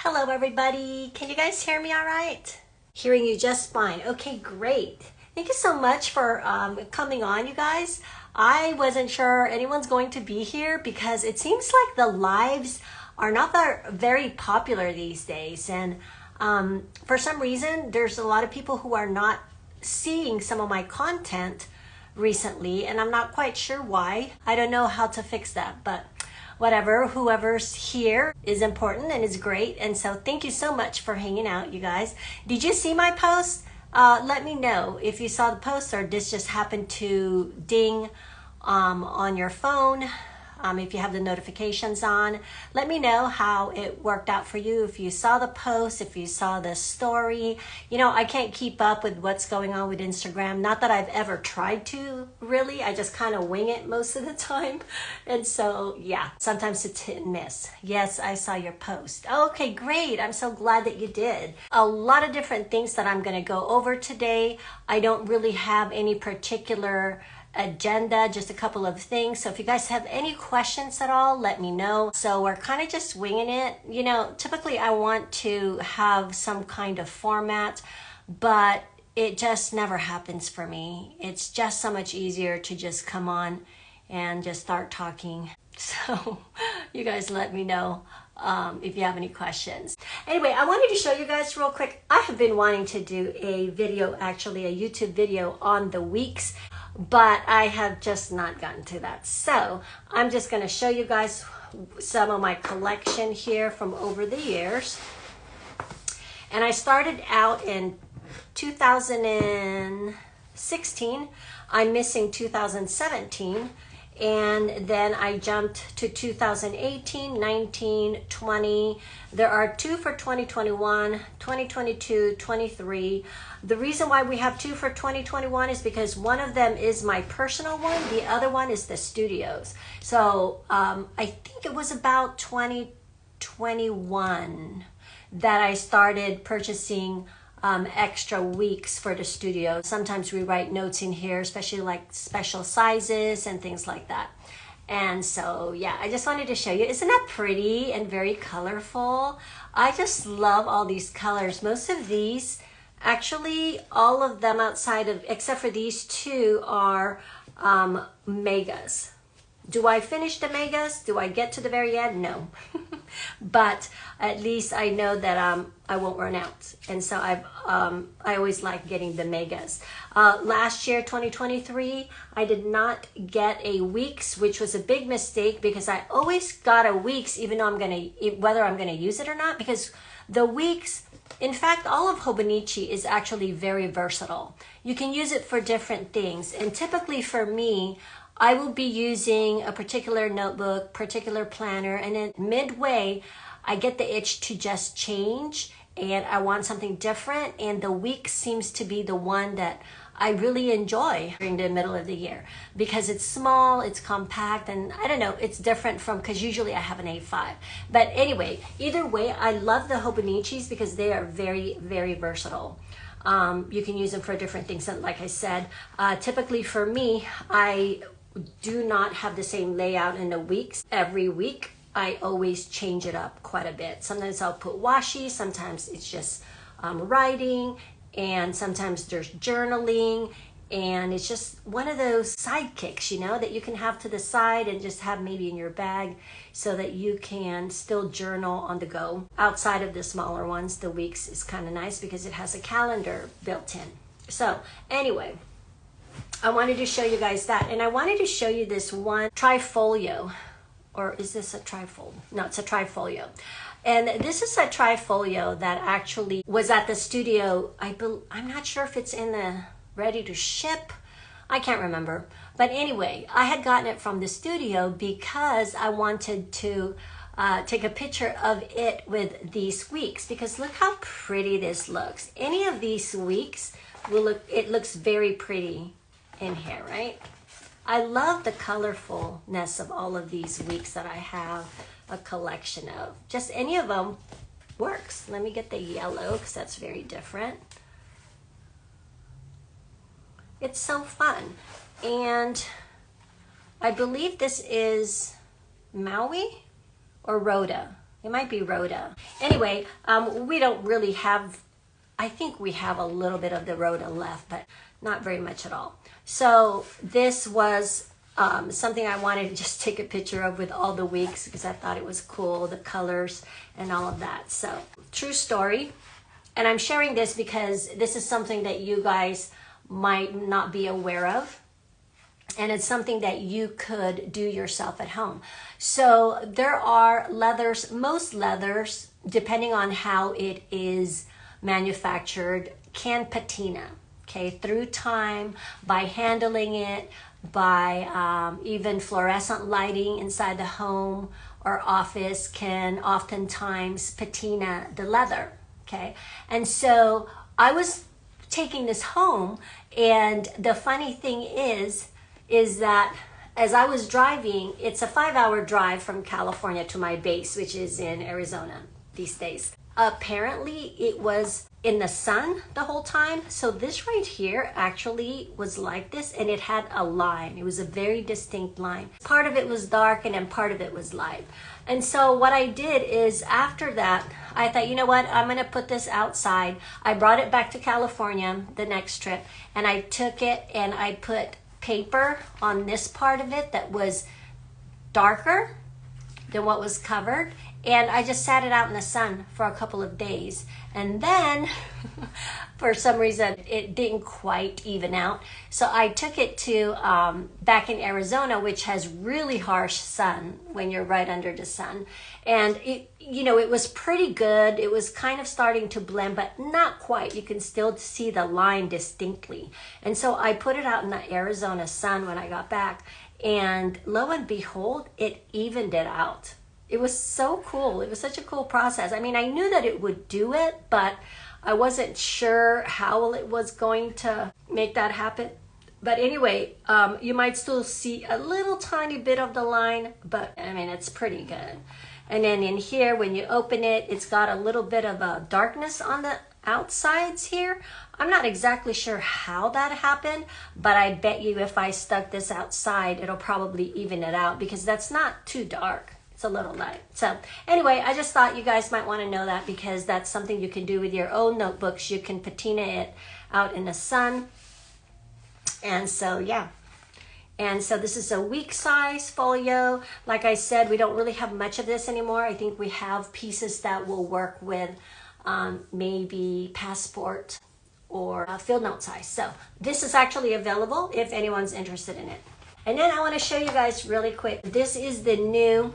Hello everybody, can you guys hear me all right? Hearing you just fine. Okay, great. Thank you so much for coming on, you guys. I wasn't sure anyone's going to be here because it seems like the lives are not very popular these days, and for some reason there's a lot of people who are not seeing some of my content recently, and I'm not quite sure why. I don't know how to fix that, but whatever, whoever's here is important and is great. And so thank you so much for hanging out, you guys. Did you see my post? Let me know if you saw the post or this just happened to ding on your phone. If you have the notifications on, let me know how it worked out for you. If you saw the post, if you saw the story. You know, I can't keep up with what's going on with Instagram. Not that I've ever tried to, really. I just kind of wing it most of the time. And so, yeah, sometimes it's hit and miss. Yes, I saw your post. Okay, great. I'm so glad that you did. A lot of different things that I'm going to go over today. I don't really have any particular agenda, just a couple of things. So if you guys have any questions at all, let me know. So we're kind of just winging it. You know, typically I want to have some kind of format, but it just never happens for me. It's just so much easier to just come on and just start talking. So you guys let me know if you have any questions. Anyway, I wanted to show you guys real quick. I have been wanting to do a video, actually a YouTube video on the weeks, but I have just not gotten to that. So I'm just going to show you guys some of my collection here from over the years. And I started out in 2016. I'm missing 2017. And then I jumped to 2018, 19, 20. There are two for 2021, 2022, 23. The reason why we have two for 2021 is because one of them is my personal one. The other one is the studio's. So I think it was about 2021 that I started purchasing extra weeks for the studio. Sometimes we write notes in here, especially like special sizes and things like that. And so, yeah, I just wanted to show you. Isn't that pretty and very colorful? I just love all these colors. Most of these, actually, all of them outside of, except for these two, are megas. Do I finish the megas? Do I get to the very end? No. But at least I know that I won't run out. And so I always like getting the megas. Last year, 2023, I did not get a weeks, which was a big mistake because I always got a weeks even though whether I'm gonna use it or not, because the weeks, in fact, all of Hobonichi is actually very versatile. You can use it for different things. And typically for me, I will be using a particular notebook, particular planner, and then midway, I get the itch to just change and I want something different. And the week seems to be the one that I really enjoy during the middle of the year because it's small, it's compact, and I don't know, it's different from, because usually I have an A5. But anyway, either way, I love the Hobonichis because they are very, very versatile. You can use them for different things. And like I said, typically for me, I do not have the same layout in the weeks. Every week, I always change it up quite a bit. Sometimes I'll put washi, sometimes it's just writing, and sometimes there's journaling, and it's just one of those sidekicks, you know, that you can have to the side and just have maybe in your bag so that you can still journal on the go. Outside of the smaller ones, the weeks is kind of nice because it has a calendar built in. So anyway, I wanted to show you guys that, and I wanted to show you this one trifolio, or is this a trifold? No, it's a trifolio. And this is a trifolio that actually was at the studio. I'm not sure if it's in the ready to ship. I can't remember. But anyway, I had gotten it from the studio because I wanted to take a picture of it with these weeks, because look how pretty this looks. Any of these weeks will look, it looks very pretty in here, right? I love the colorfulness of all of these weeks that I have a collection of. Just any of them works. Let me get the yellow because that's very different. It's so fun. And I believe this is Maui or Rhoda. It might be Rhoda. Anyway, we don't really have, I think we have a little bit of the Rhoda left, but not very much at all. So this was something I wanted to just take a picture of with all the wigs because I thought it was cool, the colors and all of that. So true story. And I'm sharing this because this is something that you guys might not be aware of. And it's something that you could do yourself at home. So there are leathers, most leathers, depending on how it is manufactured, can patina, okay, through time, by handling it, by even fluorescent lighting inside the home or office can oftentimes patina the leather, okay? And so I was taking this home, and the funny thing is that as I was driving, it's a 5-hour drive from California to my base, which is in Arizona these days. Apparently it was in the sun the whole time. So this right here actually was like this, and it had a line. It was a very distinct line. Part of it was dark and then part of it was light. And so what I did is after that, I thought, you know what, I'm gonna put this outside. I brought it back to California the next trip, and I took it and I put paper on this part of it that was darker than what was covered, and I just sat it out in the sun for a couple of days, and then for some reason it didn't quite even out, so I took it to back in Arizona, which has really harsh sun when you're right under the sun, and it, you know, it was pretty good. It was kind of starting to blend, but not quite. You can still see the line distinctly. And so I put it out in the Arizona sun when I got back, and lo and behold, it evened it out. It was so cool. It was such a cool process. I mean, I knew that it would do it, but I wasn't sure how it was going to make that happen. But anyway, you might still see a little tiny bit of the line, but I mean, it's pretty good. And then in here, when you open it, it's got a little bit of a darkness on the outsides here. I'm not exactly sure how that happened, but I bet you if I stuck this outside, it'll probably even it out because that's not too dark. It's a little light. So anyway, I just thought you guys might want to know that because that's something you can do with your own notebooks. You can patina it out in the sun. And so, yeah. And so this is a week size folio. Like I said, we don't really have much of this anymore. I think we have pieces that will work with maybe passport or field note size. So this is actually available if anyone's interested in it. And then I want to show you guys really quick. This is the new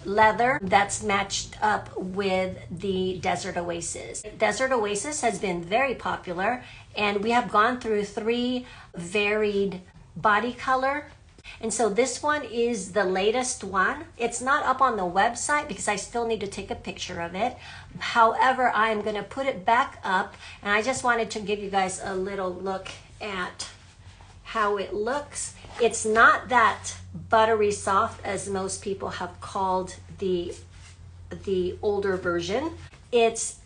leather that's matched up with the Desert Oasis. Desert Oasis has been very popular, and we have gone through 3 varied body color, and so this one is the latest one. It's not up on the website because I still need to take a picture of it. However, I'm going to put it back up, and I just wanted to give you guys a little look at how it looks. It's not that buttery soft as most people have called the older version. It's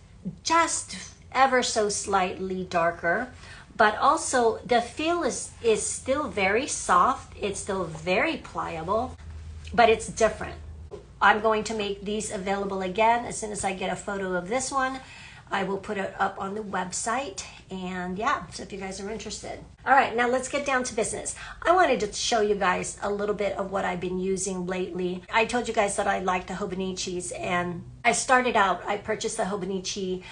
just ever so slightly darker. But also the feel is still very soft. It's still very pliable, but it's different. I'm going to make these available again. As soon as I get a photo of this one, I will put it up on the website. And yeah, so if you guys are interested. All right, now let's get down to business. I wanted to show you guys a little bit of what I've been using lately. I told you guys that I like the Hobonichis, and I purchased the Hobonichi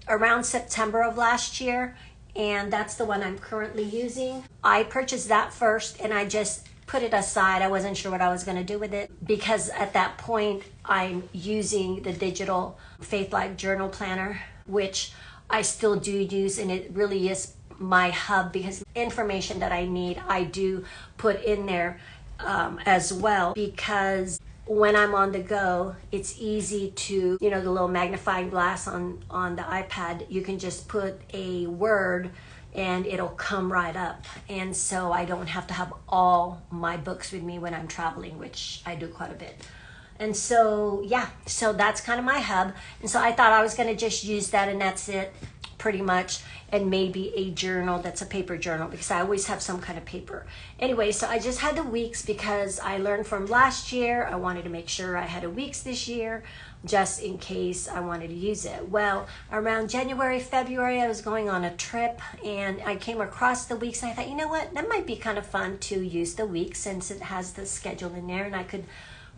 around September of last year, and that's the one I'm currently using. I purchased that first, and I just put it aside. I wasn't sure what I was going to do with it because at that point I'm using the digital Faith Life Journal Planner, which I still do use, and it really is my hub because information that I need I do put in there as well, because when I'm on the go, it's easy to, you know, the little magnifying glass on the iPad, you can just put a word and it'll come right up. And so I don't have to have all my books with me when I'm traveling, which I do quite a bit. And so, yeah, so that's kind of my hub. And so I thought I was going to just use that, and that's it. pretty much, and maybe a journal that's a paper journal, because I always have some kind of paper. Anyway, so I just had the weeks because I learned from last year. I wanted to make sure I had a weeks this year, just in case I wanted to use it. Well, around January, February, I was going on a trip and I came across the weeks and I thought, you know what, that might be kind of fun to use the weeks since it has the schedule in there and I could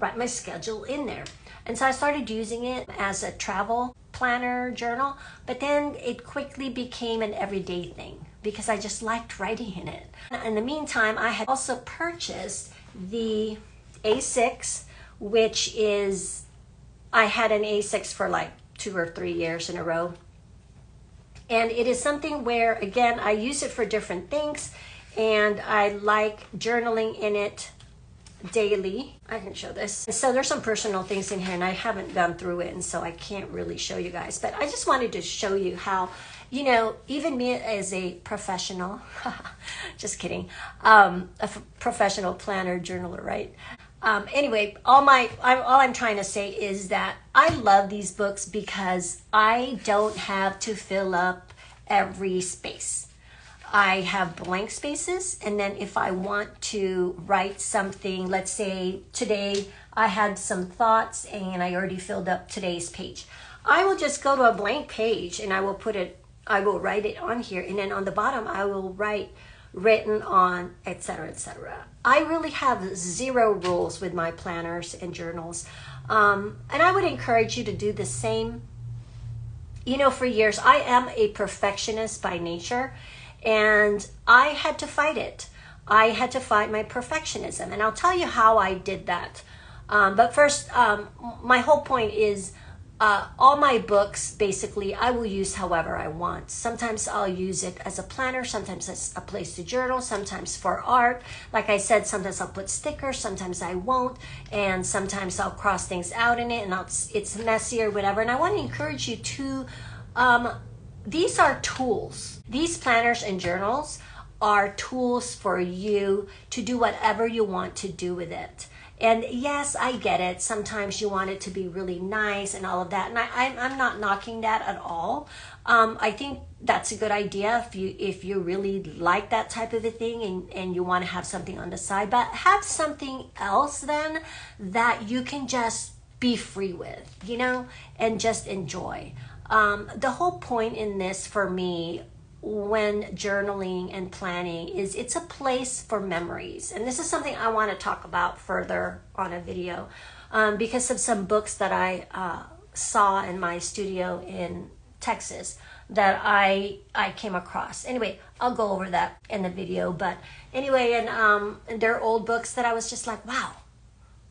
write my schedule in there. And so I started using it as a travel planner journal, but then it quickly became an everyday thing because I just liked writing in it. In the meantime, I had also purchased the A6, which is, I had an A6 for like 2 or 3 years in a row. And it is something where, again, I use it for different things and I like journaling in it daily. I can show this. So there's some personal things in here and I haven't gone through it, and so I can't really show you guys, but I just wanted to show you how, you know, even me as a professional, just kidding, professional planner, journaler, right? Anyway, all I'm trying to say is that I love these books because I don't have to fill up every space. I have blank spaces, and then if I want to write something, let's say today I had some thoughts and I already filled up today's page, I will just go to a blank page and I will write it on here, and then on the bottom I will write written on, etc., etc. I really have 0 rules with my planners and journals, and I would encourage you to do the same. You know, for years I am a perfectionist by nature, and I had to fight it. I had to fight my perfectionism, and I'll tell you how I did that. But first, my whole point is all my books, basically, I will use however I want. Sometimes I'll use it as a planner, sometimes as a place to journal, sometimes for art. Like I said, sometimes I'll put stickers, sometimes I won't, and sometimes I'll cross things out in it, and it's messy or whatever. And I want to encourage you to, these are tools. These planners and journals are tools for you to do whatever you want to do with it. And yes, I get it. Sometimes you want it to be really nice and all of that. And I'm not knocking that at all. I think that's a good idea if you really like that type of a thing and you want to have something on the side. But have something else then that you can just be free with, you know, and just enjoy. The whole point in this for me when journaling and planning is it's a place for memories. And this is something I want to talk about further on a video because of some books that I saw in my studio in Texas that I came across. Anyway, I'll go over that in the video. But anyway, and they're old books that I was just like, wow.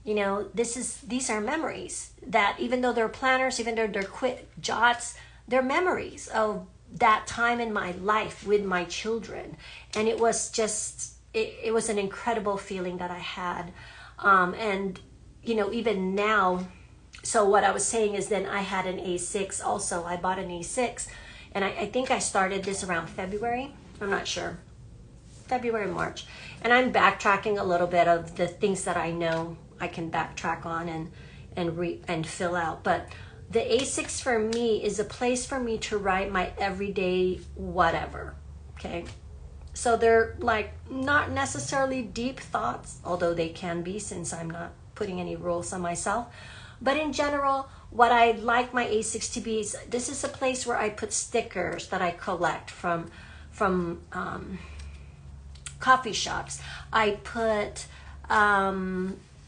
You know, these are memories that even though they're planners, even though they're quick jots, they're memories of that time in my life with my children. And it was just, it was an incredible feeling that I had. And, you know, even now, so what I was saying is then I had an A6 also. I bought an A6 and I think I started this around February. I'm not sure. February, March. And I'm backtracking a little bit of the things that I know I can backtrack on and fill out. But the A6 for me is a place for me to write my everyday whatever, okay? So they're like not necessarily deep thoughts, although they can be since I'm not putting any rules on myself. But in general, what I like my A6 to be is this is a place where I put stickers that I collect from coffee shops. I put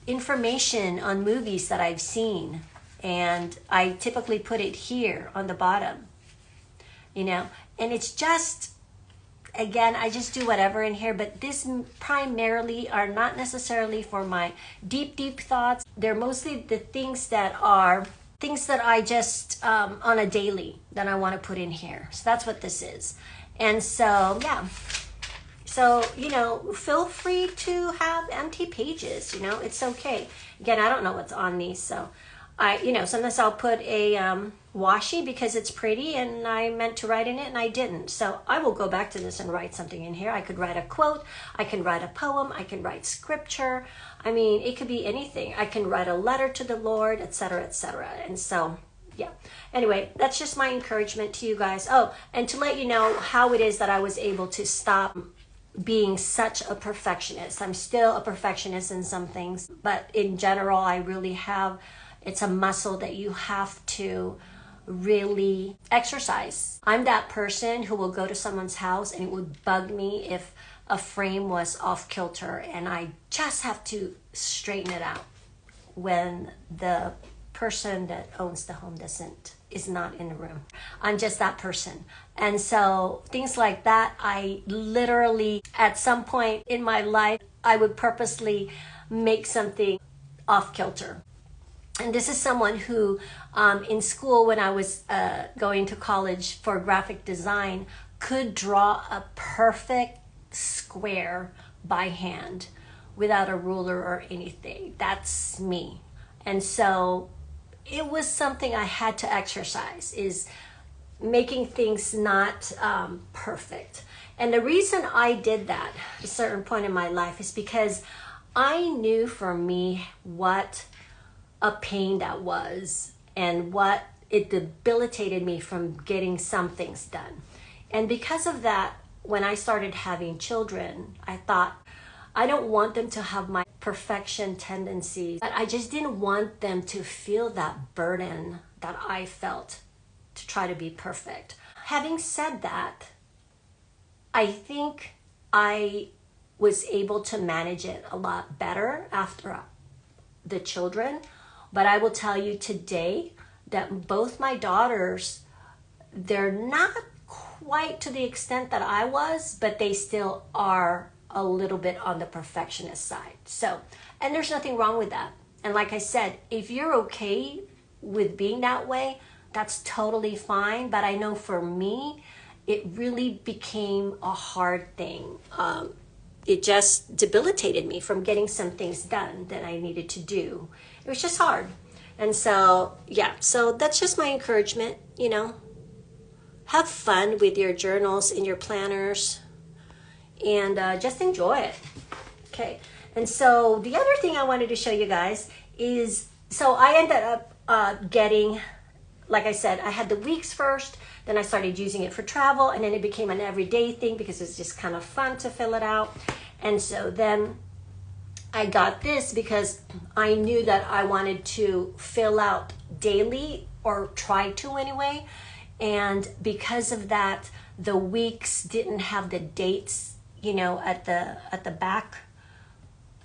information on movies that I've seen, and I typically put it here on the bottom, you know, and it's just, again, I just do whatever in here, but this primarily are not necessarily for my deep thoughts. They're mostly the things that I just, on a daily that I want to put in here. So that's what this is. And so, yeah. So, you know, feel free to have empty pages, you know, it's okay. Again, I don't know what's on these, so you know, sometimes I'll put a washi because it's pretty and I meant to write in it and I didn't. So I will go back to this and write something in here. I could write a quote, I can write a poem, I can write scripture. I mean, it could be anything. I can write a letter to the Lord, etc., etc. And so, yeah. Anyway, that's just my encouragement to you guys. Oh, and to let you know how it is that I was able to stop being such a perfectionist. I'm still a perfectionist in some things, but in general, I really have, it's a muscle that you have to really exercise. I'm that person who will go to someone's house and it would bug me if a frame was off kilter, and I just have to straighten it out when the person that owns the home is not in the room. I'm just that person. And so things like that, I literally, at some point in my life, I would purposely make something off kilter. And this is someone who, in school, when I was going to college for graphic design, could draw a perfect square by hand without a ruler or anything. That's me. And so it was something I had to exercise, is making things not perfect. And the reason I did that at a certain point in my life is because I knew for me what a pain that was and what it debilitated me from getting some things done. And because of that, when I started having children, I thought, I don't want them to have my perfection tendencies, but I just didn't want them to feel that burden that I felt to try to be perfect. Having said that, I think I was able to manage it a lot better after the children. But I will tell you today that both my daughters, they're not quite to the extent that I was, but they still are a little bit on the perfectionist side. So, and there's nothing wrong with that. And like I said, if you're okay with being that way, that's totally fine. But I know for me, it really became a hard thing. It just debilitated me from getting some things done that I needed to do. It was just hard. And so, yeah, so that's just my encouragement, you know. Have fun with your journals and your planners, and just enjoy it. Okay, and so the other thing I wanted to show you guys is, so I ended up getting, like I said, I had the weeks first, then I started using it for travel, and then it became an everyday thing because it's just kind of fun to fill it out. And so then I got this because I knew that I wanted to fill out daily, or try to anyway. And because of that, the weeks didn't have the dates, you know, at the back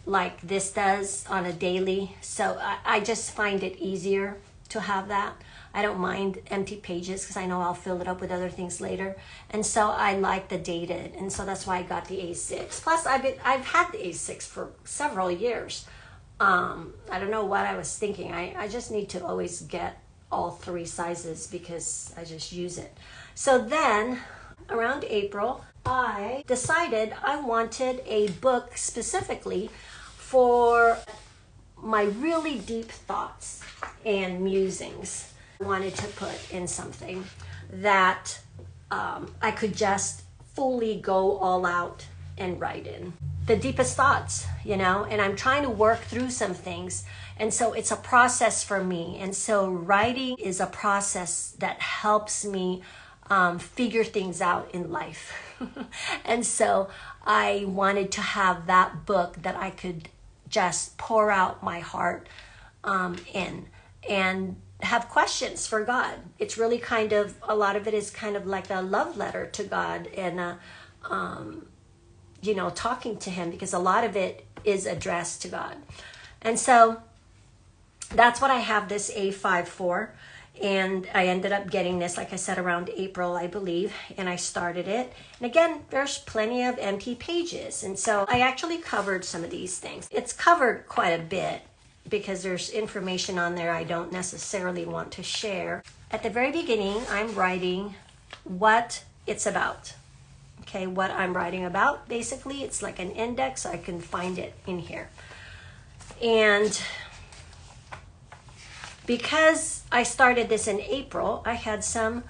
like this does on a daily. So I just find it easier to have that. I don't mind empty pages because I know I'll fill it up with other things later. And so I like the dated, and so that's why I got the A6. Plus, I've had the A6 for several years. I don't know what I was thinking. I just need to always get all 3 sizes because I just use it. So then, around April, I decided I wanted a book specifically for my really deep thoughts and musings. I wanted to put in something that I could just fully go all out and write in. The deepest thoughts, you know, and I'm trying to work through some things. And so it's a process for me. And so writing is a process that helps me figure things out in life. And so I wanted to have that book that I could just pour out my heart in, and have questions for God. It's really kind of, a lot of it is kind of like a love letter to God, and you know, talking to him, because a lot of it is addressed to God. And so that's what I have this A5 for. And I ended up getting this, like I said, around April, I believe, and I started it. And again, there's plenty of empty pages. And so I actually covered some of these things. It's covered quite a bit because there's information on there I don't necessarily want to share. At the very beginning, I'm writing what it's about. Okay, what I'm writing about. Basically, it's like an index, so I can find it in here. And because I started this in April, I had some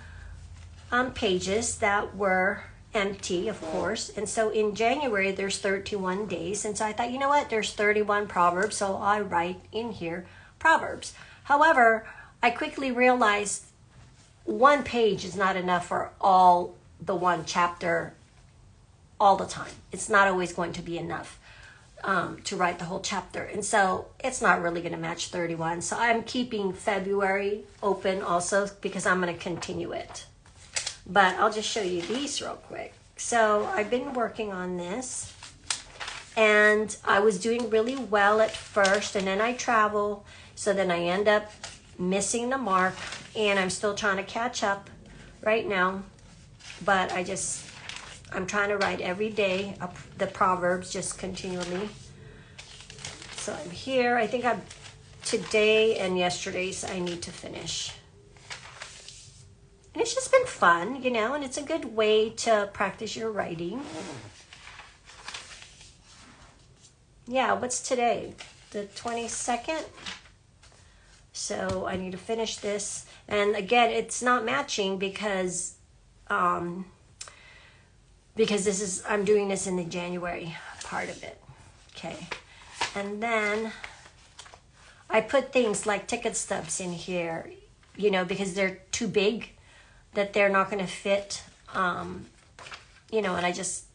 pages that were empty, of course. And so in January, there's 31 days. And so I thought, you know what, there's 31 Proverbs, so I write in here Proverbs. However, I quickly realized one page is not enough for all the one chapter all the time. It's not always going to be enough to write the whole chapter. And so it's not really going to match 31. So I'm keeping February open also because I'm going to continue it. But I'll just show you these real quick. So I've been working on this, and I was doing really well at first, and then I travel, so then I end up missing the mark, and I'm still trying to catch up right now. But I'm trying to write every day the Proverbs just continually. So I'm here. I think today and yesterday's I need to finish. And it's just been fun, you know, and it's a good way to practice your writing. Yeah, what's today? The 22nd? So I need to finish this. And again, it's not matching because I'm doing this in the January part of it. Okay. And then I put things like ticket stubs in here, you know, because they're too big, that they're not going to fit, you know, and I just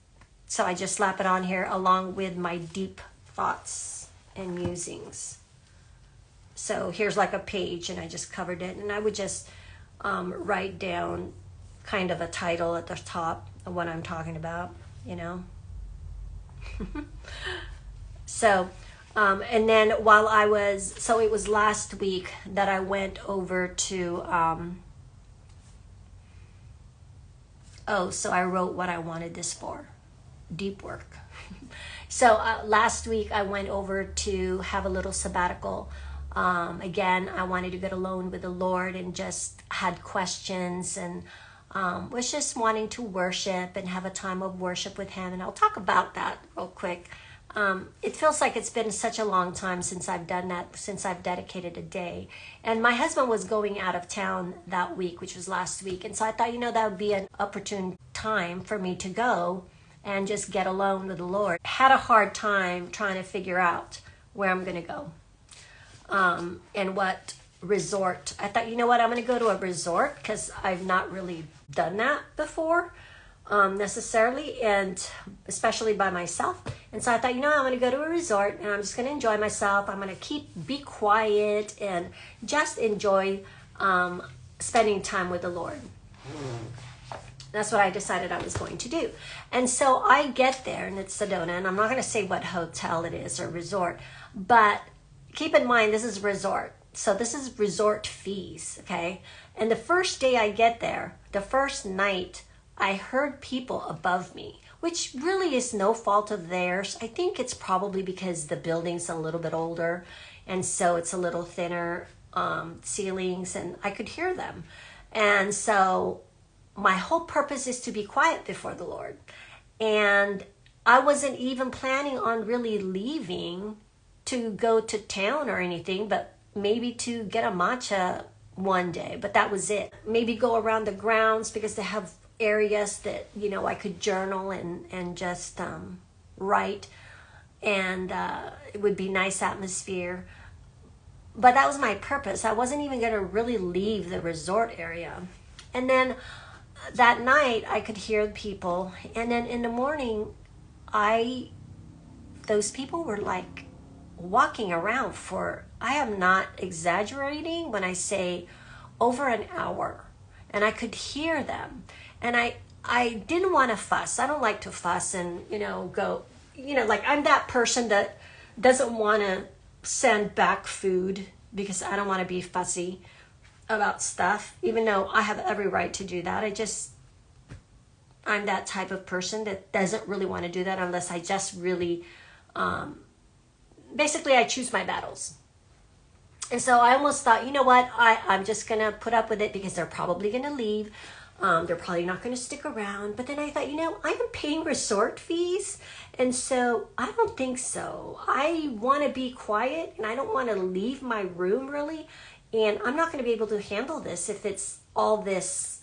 slap it on here along with my deep thoughts and musings. So here's like a page, and I just covered it, and I would just write down kind of a title at the top of what I'm talking about, you know. So, and then it was last week that I went over to, so I wrote what I wanted this for, deep work. So last week I went over to have a little sabbatical. Again, I wanted to get alone with the Lord and just had questions, and was just wanting to worship and have a time of worship with Him. And I'll talk about that real quick. It feels like it's been such a long time since I've done that, since I've dedicated a day. And my husband was going out of town that week, which was last week. And so I thought, you know, that would be an opportune time for me to go and just get alone with the Lord. Had a hard time trying to figure out where I'm going to go. And what resort. I thought, you know what, I'm going to go to a resort because I've not really done that before. Necessarily, and especially by myself. And so I thought, you know, I'm going to go to a resort and I'm just going to enjoy myself. I'm going to be quiet and just enjoy spending time with the Lord. That's what I decided I was going to do. And so I get there, and it's Sedona, and I'm not going to say what hotel it is or resort, but keep in mind this is resort. So this is resort fees, okay? And the first day I get there, the first night, I heard people above me, which really is no fault of theirs. I think it's probably because the building's a little bit older, and so it's a little thinner ceilings, and I could hear them. And so my whole purpose is to be quiet before the Lord. And I wasn't even planning on really leaving to go to town or anything, but maybe to get a matcha one day, but that was it. Maybe go around the grounds because they have areas that, you know, I could journal and just write, and it would be nice atmosphere. But that was my purpose. I wasn't even going to really leave the resort area. And then that night I could hear people, and then in the morning those people were like walking around for, I am not exaggerating when I say over an hour, and I could hear them. And I didn't want to fuss. I don't like to fuss and, you know, go, you know, like I'm that person that doesn't want to send back food because I don't want to be fussy about stuff, even though I have every right to do that. I'm that type of person that doesn't really want to do that unless I just really, basically I choose my battles. And so I almost thought, you know what, I'm just going to put up with it because they're probably going to leave. They're probably not going to stick around. But then I thought, you know, I'm paying resort fees. And so I don't think so. I want to be quiet, and I don't want to leave my room really. And I'm not going to be able to handle this if it's all this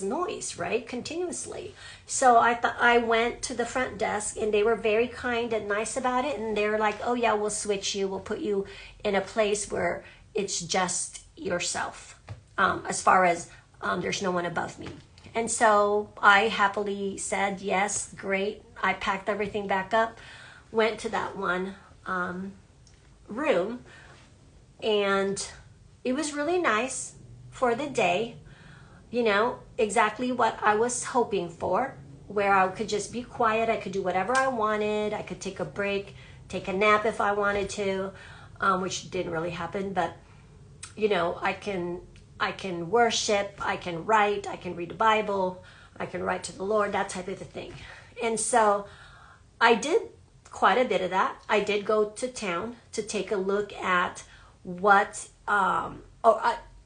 noise, right? Continuously. So I went to the front desk, and they were very kind and nice about it. And they were like, oh yeah, we'll switch you. We'll put you in a place where it's just yourself, as far as there's no one above me. And so I happily said, yes, great. I packed everything back up, went to that one room, and it was really nice for the day, you know, exactly what I was hoping for, where I could just be quiet. I could do whatever I wanted. I could take a break, take a nap if I wanted to, which didn't really happen, but you know, I can worship, I can write, I can read the Bible, I can write to the Lord, that type of a thing. And so I did quite a bit of that. I did go to town to take a look at what,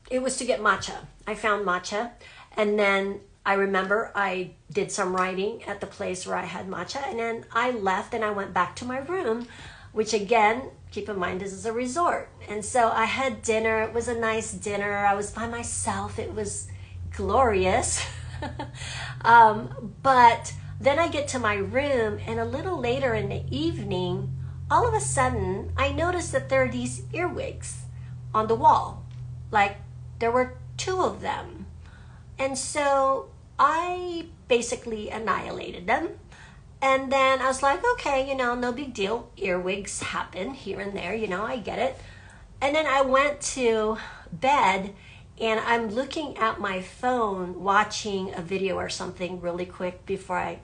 it was to get matcha. I found matcha, and then I remember I did some writing at the place where I had matcha, and then I left and I went back to my room, which again, keep in mind, this is a resort. And so I had dinner. It was a nice dinner. I was by myself. It was glorious. But then I get to my room, and a little later in the evening, all of a sudden, I noticed that there are these earwigs on the wall. Like, there were 2 of them. And so I basically annihilated them. And then I was like, okay, you know, no big deal. Earwigs happen here and there, you know, I get it. And then I went to bed, and I'm looking at my phone, watching a video or something really quick before I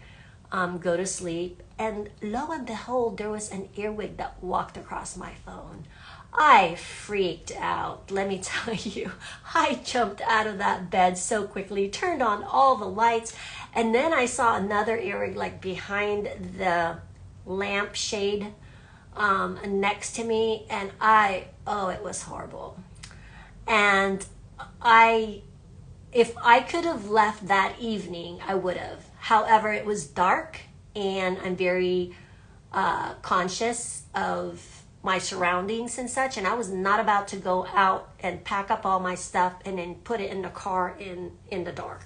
go to sleep. And lo and behold, there was an earwig that walked across my phone. I freaked out, let me tell you. I jumped out of that bed so quickly, turned on all the lights, and then I saw another earwig like behind the lamp shade next to me, and it was horrible. And if I could have left that evening, I would have. However, it was dark, and I'm very conscious of my surroundings and such, and I was not about to go out and pack up all my stuff and then put it in the car in the dark.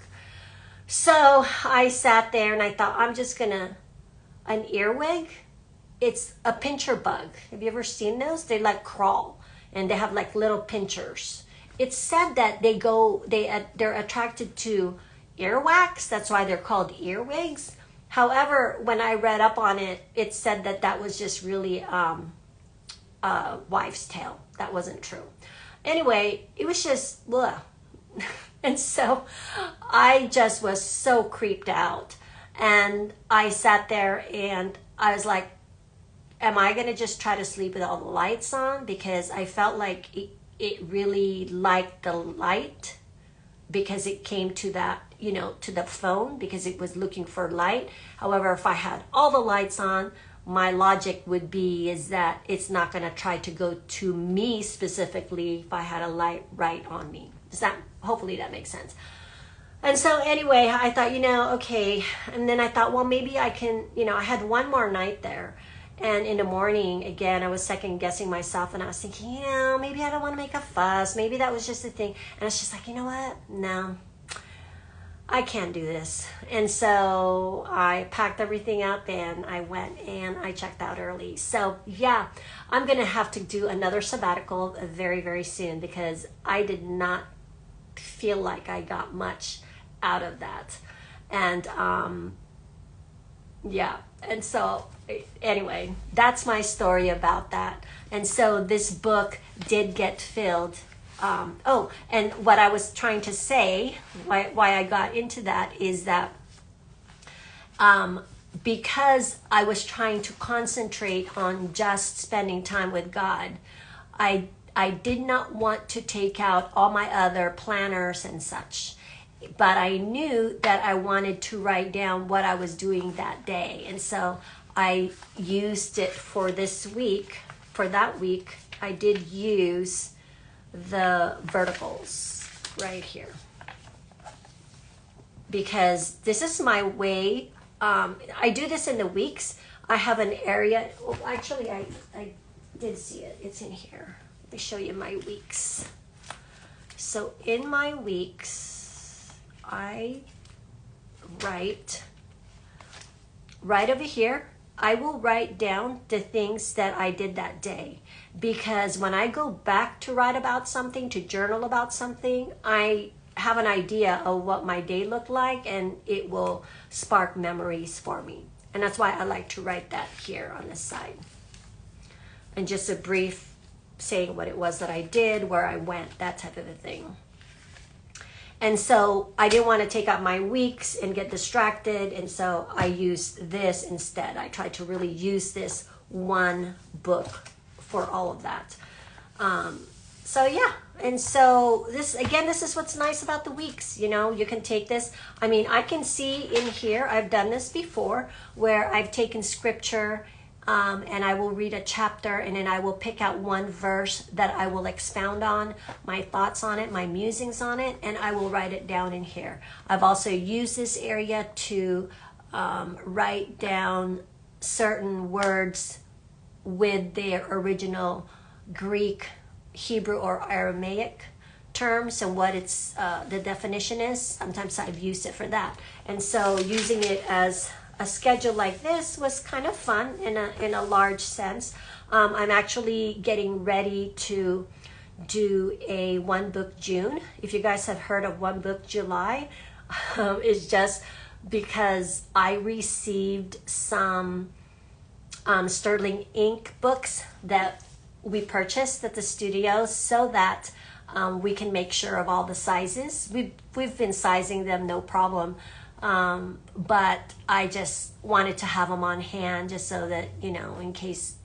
So I sat there and I thought, I'm just gonna, an earwig, it's a pincher bug. Have you ever seen those? They like crawl, and they have like little pinchers. It's said that they're attracted to earwax. That's why they're called earwigs. However, when I read up on it, it said that was just really wives' tale. That wasn't true. Anyway, it was just blah. And so I just was so creeped out, and I sat there and I was like, am I gonna just try to sleep with all the lights on? Because I felt like it really liked the light, because it came to that, you know, to the phone, because it was looking for light. However, if I had all the lights on, my logic would be is that it's not going to try to go to me specifically if I had a light right on me. Hopefully that makes sense. And so anyway, I thought, you know, okay. And then I thought, well, maybe I can, you know, I had one more night there. And in the morning, again, I was second guessing myself, and I was thinking, you know, maybe I don't want to make a fuss. Maybe that was just a thing. And I was just like, you know what? No, I can't do this. And so I packed everything up, and I went and I checked out early. So yeah, I'm going to have to do another sabbatical very, very soon, because I did not feel like I got much out of that. And yeah. And so anyway, that's my story about that. And so this book did get filled. And what I was trying to say, why I got into that, is that because I was trying to concentrate on just spending time with God, I did not want to take out all my other planners and such. But I knew that I wanted to write down what I was doing that day. And so I used it for this week. For that week, I did use the verticals right here, because this is my way. I do this in the weeks. I have an area. Oh, actually, I did see it. It's in here. Let me show you my weeks. So in my weeks, I write right over here. I will write down the things that I did that day, because when I go back to write about something, to journal about something, I have an idea of what my day looked like, and it will spark memories for me. And that's why I like to write that here on this side. And just a brief saying what it was that I did, where I went, that type of a thing. And so I didn't want to take out my weeks and get distracted, and so I used this instead. I tried to really use this one book for all of that. So yeah, and so this is what's nice about the weeks. You know, you can take this. I mean, I can see in here, I've done this before, where I've taken scripture and I will read a chapter, and then I will pick out one verse that I will expound on, my thoughts on it, my musings on it, and I will write it down in here. I've also used this area to write down certain words with their original Greek, Hebrew, or Aramaic terms and what it's the definition is. Sometimes I've used it for that. And so using it as a schedule like this was kind of fun in a large sense. I'm actually getting ready to do a one book June. If you guys have heard of one book July, it's just because I received some Sterling ink books that we purchased at the studio, so that we can make sure of all the sizes. We've been sizing them, no problem. But I just wanted to have them on hand, just so that, you know, in case,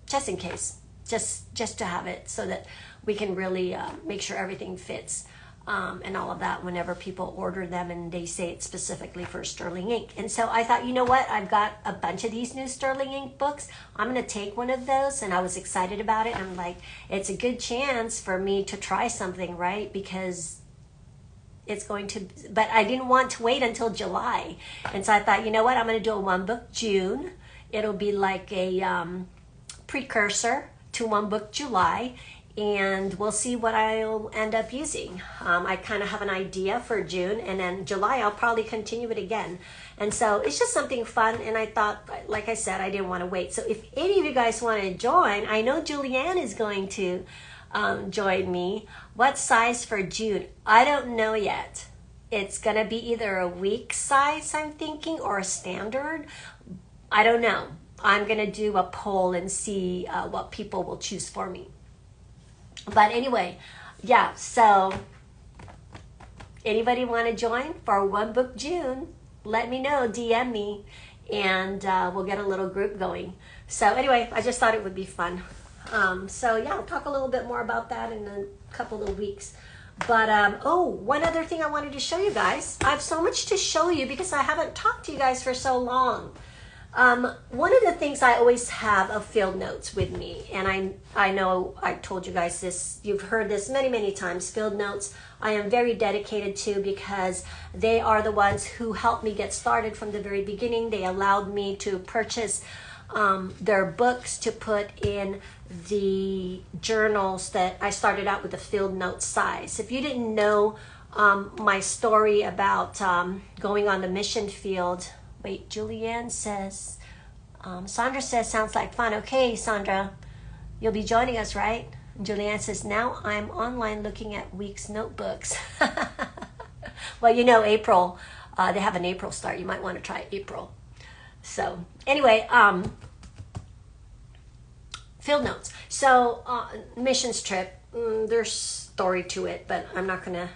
just to have it, so that we can really make sure everything fits and all of that whenever people order them and they say it's specifically for Sterling ink. And so I thought, you know what, I've got a bunch of these new Sterling ink books. I'm going to take one of those, and I was excited about it. I'm like, it's a good chance for me to try something, right? Because it's going to, but I didn't want to wait until July. And so I thought, you know what, I'm going to do a one book June. It'll be like a precursor to one book July, and we'll see what I'll end up using. I kind of have an idea for June, and then July I'll probably continue it again. And so it's just something fun, and I thought, like I said, I didn't want to wait. So if any of you guys want to join, I know Julianne is going to join me. What size for June? I don't know yet. It's gonna be either a week size, I'm thinking, or a standard. I don't know. I'm gonna do a poll and see what people will choose for me. But anyway, yeah, so anybody want to join for one book June, let me know, DM me, and we'll get a little group going. So anyway, I just thought it would be fun. So yeah, I'll talk a little bit more about that in a couple of weeks. But oh, one other thing I wanted to show you guys. I have so much to show you because I haven't talked to you guys for so long. One of the things I always have are field notes with me, and I know I told you guys this, you've heard this many times. Field notes I am very dedicated to, because they are the ones who helped me get started from the very beginning. They allowed me to purchase their books to put in the journals that I started out with, the field note size. If you didn't know my story about going on the mission field, wait, Julianne says, Sandra says, sounds like fun. Okay, Sandra, you'll be joining us, right? And Julianne says, now I'm online looking at Week's notebooks. Well, you know, April, they have an April start. You might want to try April. So anyway, field notes. So missions trip, there's story to it, but I'm not going to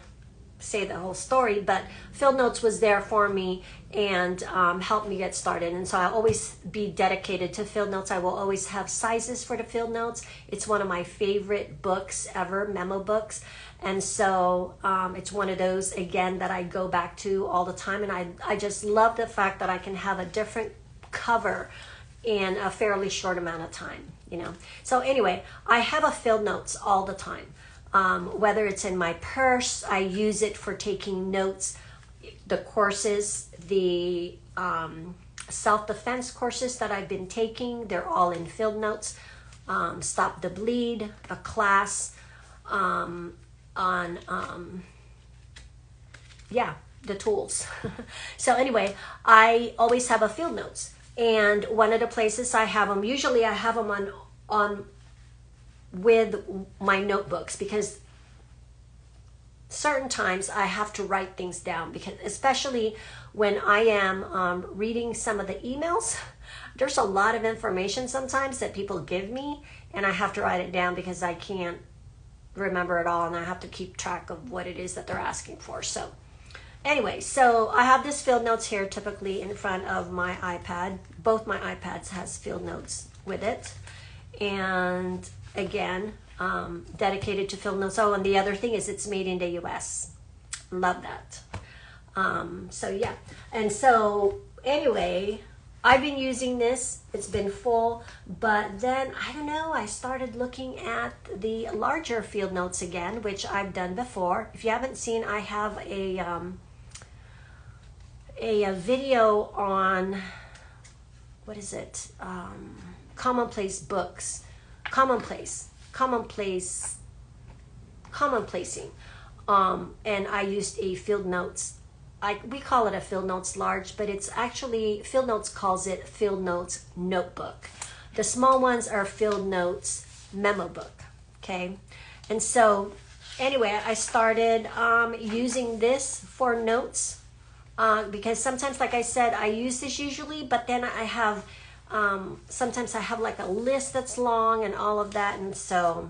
say the whole story. But field notes was there for me and helped me get started. And so I'll always be dedicated to field notes. I will always have sizes for the field notes. It's one of my favorite books ever, memo books. And so it's one of those, again, that I go back to all the time. And I just love the fact that I can have a different cover in a fairly short amount of time, you know. So anyway, I have a field notes all the time. Whether it's in my purse, I use it for taking notes. The courses, the self-defense courses that I've been taking, they're all in field notes. Stop the Bleed, a class on the tools. So anyway, I always have a field notes. And one of the places I have them, usually I have them on with my notebooks, because certain times I have to write things down, because especially when I am reading some of the emails, there's a lot of information sometimes that people give me, and I have to write it down because I can't remember it all, and I have to keep track of what it is that they're asking for. So anyway, so I have this field notes here typically in front of my iPad. Both my iPads has field notes with it. And again, dedicated to field notes. Oh, and the other thing is it's made in the US. Love that. So yeah. And so anyway, I've been using this. It's been full, but then I don't know, I started looking at the larger field notes again, which I've done before. If you haven't seen, I have a video on, what is it? Commonplace books. Commonplacing. And I used a field notes. We call it a field notes large, but it's actually, field notes calls it field notes notebook. The small ones are field notes memo book. Okay. And so anyway, I started using this for notes. Because sometimes, like I said, I use this usually, but then I have, sometimes I have like a list that's long and all of that. And so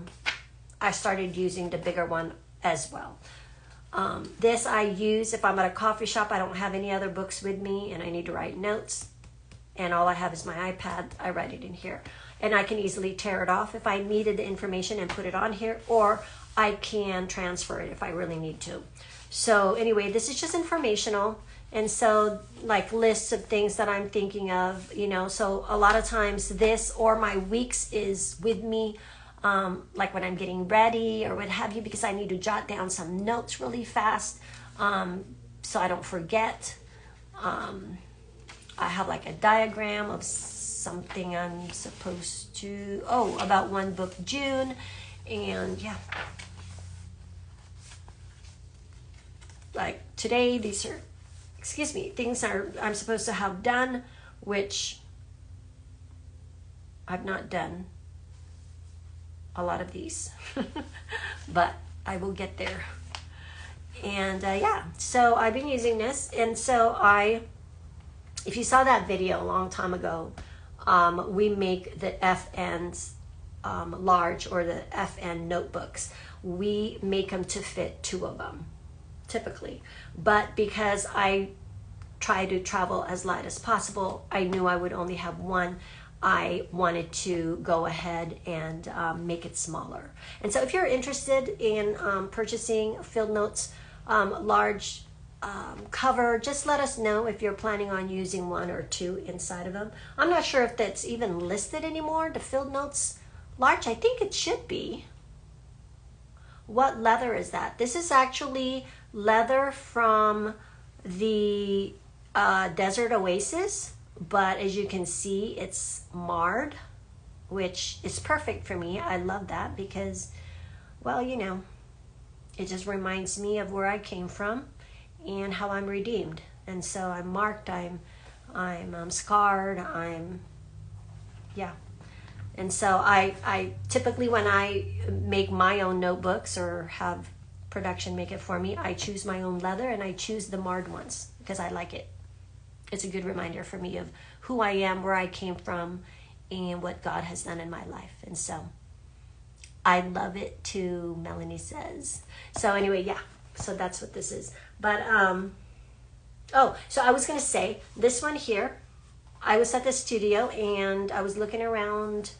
I started using the bigger one as well. This I use if I'm at a coffee shop, I don't have any other books with me and I need to write notes, and all I have is my iPad. I write it in here, and I can easily tear it off if I needed the information and put it on here, or I can transfer it if I really need to. So anyway, this is just informational. And so like lists of things that I'm thinking of, you know, so a lot of times this or my weeks is with me, like when I'm getting ready or what have you, because I need to jot down some notes really fast, so I don't forget. I have like a diagram of something I'm supposed to, about one book, June, and yeah. Like today, these are, things I'm supposed to have done, which I've not done a lot of these, but I will get there. And yeah, so I've been using this. And so if you saw that video a long time ago, we make the FNs large, or the FN notebooks. We make them to fit 2 of them. Typically, but because I try to travel as light as possible, I knew I would only have one. I wanted to go ahead and make it smaller. And so if you're interested in purchasing field notes large cover, just let us know if you're planning on using 1 or 2 inside of them. I'm not sure if that's even listed anymore, the field notes large. I think it should be. What leather is that? This is actually leather from the Desert Oasis, but as you can see, it's marred, which is perfect for me. I love that because, well, you know, it just reminds me of where I came from and how I'm redeemed. And so I'm marked, I'm scarred, yeah. And so I typically, when I make my own notebooks or have production make it for me, I choose my own leather, and I choose the marred ones because I like it. It's a good reminder for me of who I am, where I came from, and what God has done in my life. And so I love it too, Melanie says. So anyway, yeah, so that's what this is. But so I was going to say, this one here, I was at the studio and I was looking around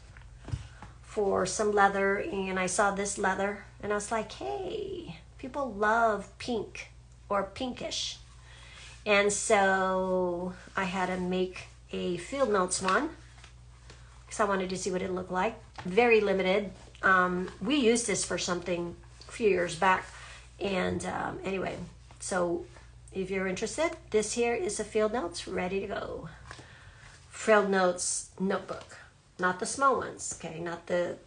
for some leather, and I saw this leather, and I was like, hey, people love pink or pinkish. And so I had to make a field notes one because I wanted to see what it looked like. Very limited. We used this for something a few years back. And anyway, so if you're interested, this here is a field notes ready to go. Field notes notebook. Not the small ones, okay? Not the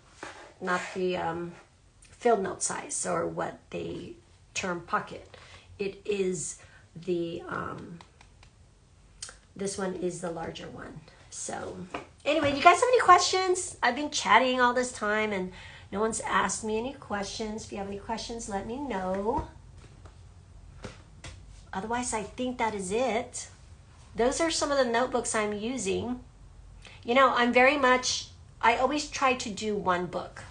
field note size, or what they term pocket. It is the this one is the larger one. So anyway, you guys have any questions? I've been chatting all this time and no one's asked me any questions. If you have any questions, let me know. Otherwise, I think that is it. Those are some of the notebooks I'm using. You know, I always try to do one book,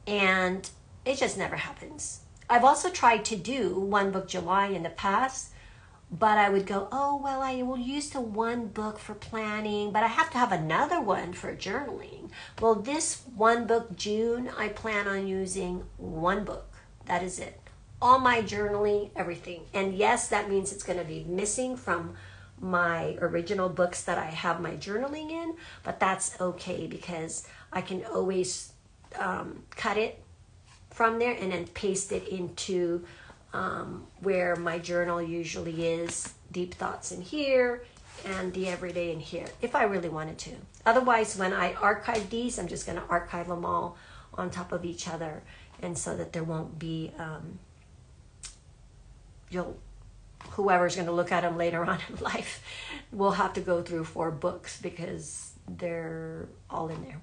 and it just never happens. I've also tried to do one book July in the past, but I would go, oh, well, I will use the one book for planning, but I have to have another one for journaling. Well, this one book June, I plan on using one book. That is it. All my journaling, everything. And yes, that means it's going to be missing from my original books that I have my journaling in, but that's okay because I can always cut it from there and then paste it into where my journal usually is. Deep thoughts in here and the everyday in here, if I really wanted to. Otherwise, when I archive these, I'm just going to archive them all on top of each other, and so that there won't be whoever's going to look at them later on in life will have to go through 4 books because they're all in there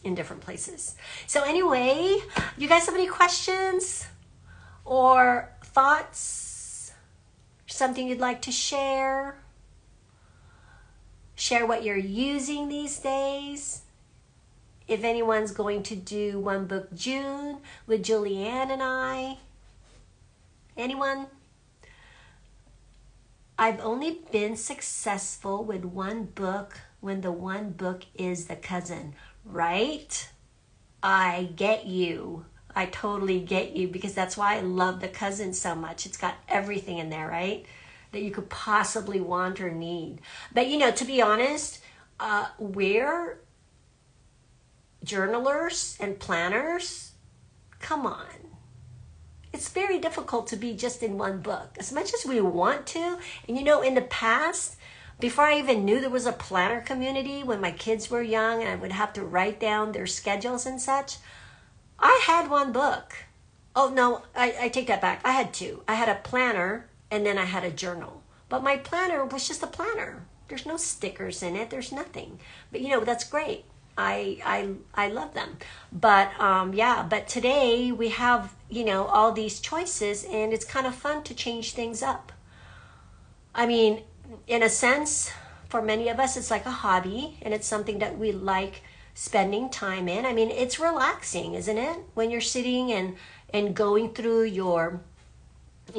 in different places. So anyway, you guys have any questions or thoughts? Something you'd like to share? Share what you're using these days. If anyone's going to do one book June with Julianne and I. Anyone? I've only been successful with one book when the one book is the cousin, right? I get you. I totally get you, because that's why I love the cousin so much. It's got everything in there, right? That you could possibly want or need. But, you know, to be honest, we're journalers and planners. Come on. It's very difficult to be just in one book, as much as we want to. And you know, in the past, before I even knew there was a planner community, when my kids were young and I would have to write down their schedules and such, I had one book. Oh no, I take that back. I had 2. I had a planner and then I had a journal. But my planner was just a planner. There's no stickers in it. There's nothing. But you know, that's great. I love them. But yeah, but today we have, you know, all these choices, and it's kind of fun to change things up. I mean, in a sense, for many of us, it's like a hobby, and it's something that we like spending time in. I mean, it's relaxing, isn't it? When you're sitting and going through your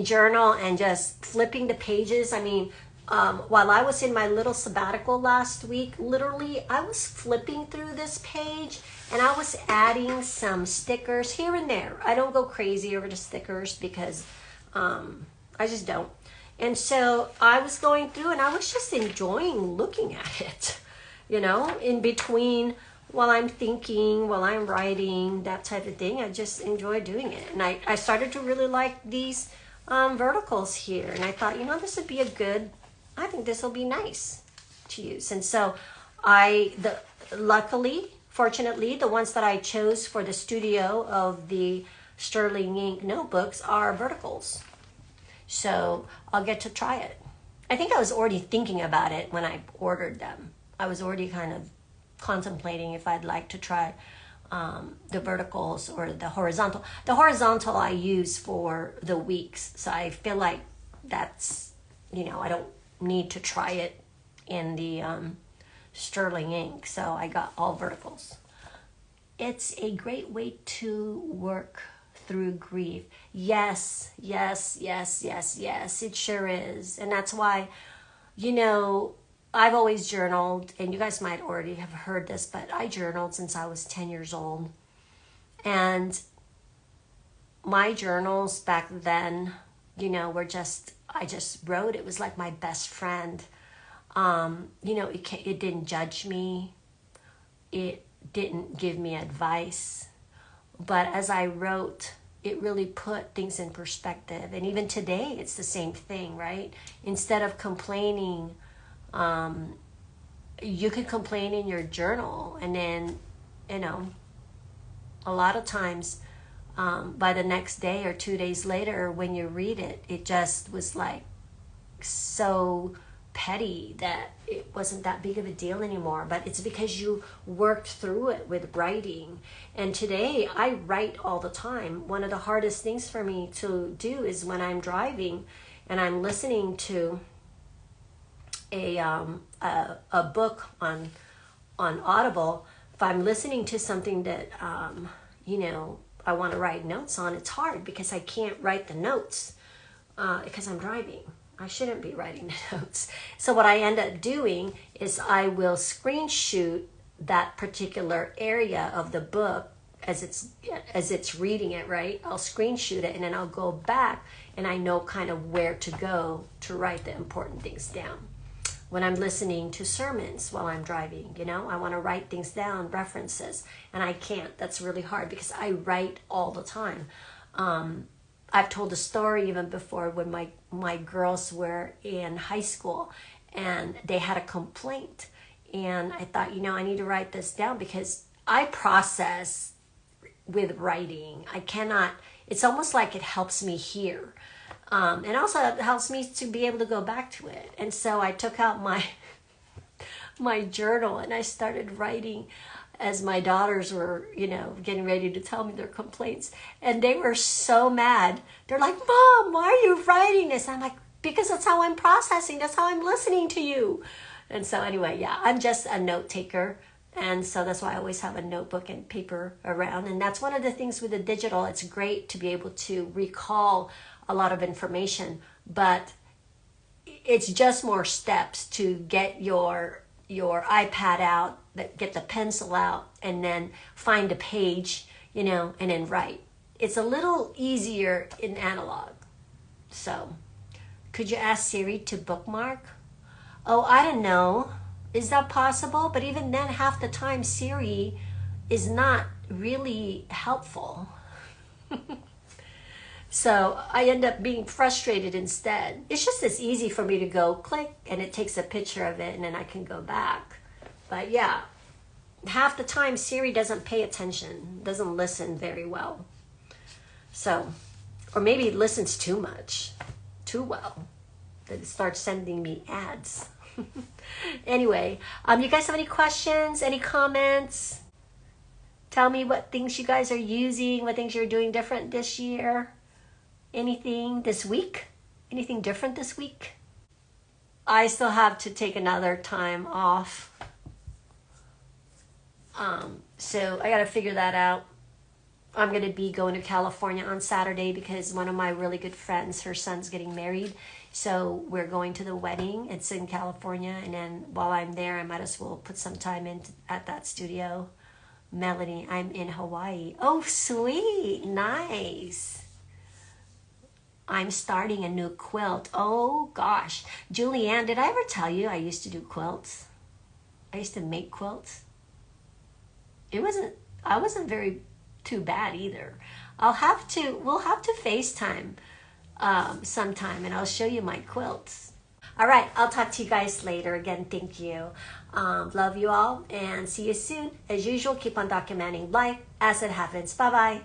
journal and just flipping the pages. I mean, while I was in my little sabbatical last week, literally, I was flipping through this page and I was adding some stickers here and there. I don't go crazy over the stickers because I just don't. And so I was going through and I was just enjoying looking at it, you know, in between while I'm thinking, while I'm writing, that type of thing. I just enjoy doing it. And I started to really like these verticals here. And I thought, you know, this would be I think this will be nice to use. And so fortunately, the ones that I chose for the studio of the Sterling Ink notebooks are verticals. So I'll get to try it. I think I was already thinking about it when I ordered them. I was already kind of contemplating if I'd like to try the verticals or the horizontal. The horizontal I use for the weeks. So I feel like that's, you know, I don't need to try it in the Sterling Ink. So I got all verticals. It's a great way to work through grief. Yes, it sure is. And that's why, you know, I've always journaled, and you guys might already have heard this, but I journaled since I was 10 years old. And my journals back then, you know, I just wrote. It was like my best friend. You know, it didn't judge me. It didn't give me advice. But as I wrote, it really put things in perspective. And even today, it's the same thing, right? Instead of complaining, you could complain in your journal, and then, you know, a lot of times by the next day or 2 days later when you read it, it just was like so petty, that it wasn't that big of a deal anymore, but it's because you worked through it with writing. And today I write all the time. One of the hardest things for me to do is when I'm driving and I'm listening to a book on Audible. If I'm listening to something that I want to write notes on, it's hard because I can't write the notes because I'm driving. I shouldn't be writing the notes. So what I end up doing is I will screenshot that particular area of the book as it's reading it, right? I'll screenshot it and then I'll go back and I know kind of where to go to write the important things down. When I'm listening to sermons while I'm driving, I want to write things down, references, and I can't. That's really hard because I write all the time. I've told a story even before when my girls were in high school and they had a complaint. And I thought, I need to write this down because I process with writing. I cannot, it's almost like it helps me hear. And also it helps me to be able to go back to it. And so I took out my journal and I started writing as my daughters were, getting ready to tell me their complaints. And they were so mad. They're like, Mom, why are you writing this? I'm like, because that's how I'm processing. That's how I'm listening to you. And so anyway, yeah, I'm just a note taker. And so that's why I always have a notebook and paper around. And that's one of the things with the digital. It's great to be able to recall a lot of information, but it's just more steps to get your iPad out, get the pencil out, and then find a page, and then write. It's a little easier in analog. So, could you ask Siri to bookmark? Oh, I don't know. Is that possible? But even then, half the time, Siri is not really helpful. So I end up being frustrated instead. It's just as easy for me to go click and it takes a picture of it and then I can go back. But yeah, half the time Siri doesn't pay attention, doesn't listen very well. So, or maybe it listens too much, too well, that it starts sending me ads. Anyway, you guys have any questions, any comments? Tell me what things you guys are using, what things you're doing different this year. Anything this week? Anything different this week? I still have to take another time off. So I got to figure that out. I'm going to be going to California on Saturday because one of my really good friends, her son's getting married. So we're going to the wedding. It's in California. And then while I'm there, I might as well put some time in at that studio. Melanie, I'm in Hawaii. Oh, sweet. Nice. I'm starting a new quilt. Oh, gosh. Julianne, did I ever tell you I used to do quilts? I used to make quilts. I wasn't very too bad either. We'll have to FaceTime sometime and I'll show you my quilts. All right, I'll talk to you guys later. Again, thank you. Love you all and see you soon. As usual, keep on documenting life as it happens. Bye-bye.